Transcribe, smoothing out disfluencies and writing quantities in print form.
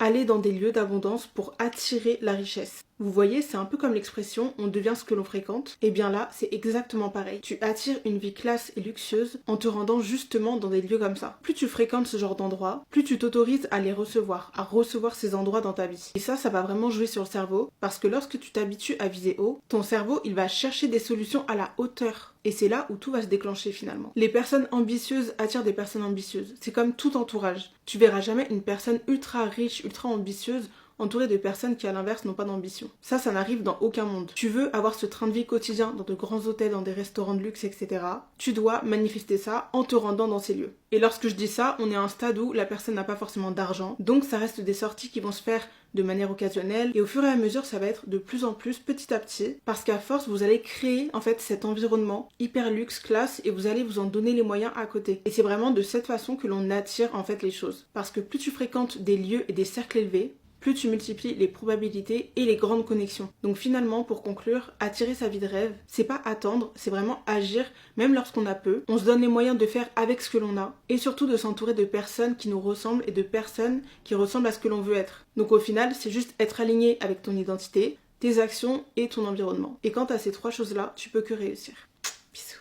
aller dans des lieux d'abondance pour attirer la richesse. Vous voyez, c'est un peu comme l'expression « on devient ce que l'on fréquente ». Et bien là, c'est exactement pareil. Tu attires une vie classe et luxueuse en te rendant justement dans des lieux comme ça. Plus tu fréquentes ce genre d'endroits, plus tu t'autorises à les recevoir, à recevoir ces endroits dans ta vie. Et ça va vraiment jouer sur le cerveau, parce que lorsque tu t'habitues à viser haut, ton cerveau, il va chercher des solutions à la hauteur. Et c'est là où tout va se déclencher finalement. Les personnes ambitieuses attirent des personnes ambitieuses. C'est comme tout entourage. Tu verras jamais une personne ultra riche, ultra ambitieuse entourée de personnes qui à l'inverse n'ont pas d'ambition. Ça n'arrive dans aucun monde. Tu veux avoir ce train de vie quotidien dans de grands hôtels, dans des restaurants de luxe, etc. Tu dois manifester ça en te rendant dans ces lieux. Et lorsque je dis ça, on est à un stade où la personne n'a pas forcément d'argent, donc ça reste des sorties qui vont se faire de manière occasionnelle, et au fur et à mesure ça va être de plus en plus petit à petit, parce qu'à force vous allez créer en fait cet environnement hyper luxe, classe, et vous allez vous en donner les moyens à côté. Et c'est vraiment de cette façon que l'on attire en fait les choses. Parce que plus tu fréquentes des lieux et des cercles élevés, plus tu multiplies les probabilités et les grandes connexions. Donc finalement, pour conclure, attirer sa vie de rêve, c'est pas attendre, c'est vraiment agir, même lorsqu'on a peu. On se donne les moyens de faire avec ce que l'on a, et surtout de s'entourer de personnes qui nous ressemblent et de personnes qui ressemblent à ce que l'on veut être. Donc au final, c'est juste être aligné avec ton identité, tes actions et ton environnement. Et quant à ces 3 choses-là, tu peux que réussir. Bisous.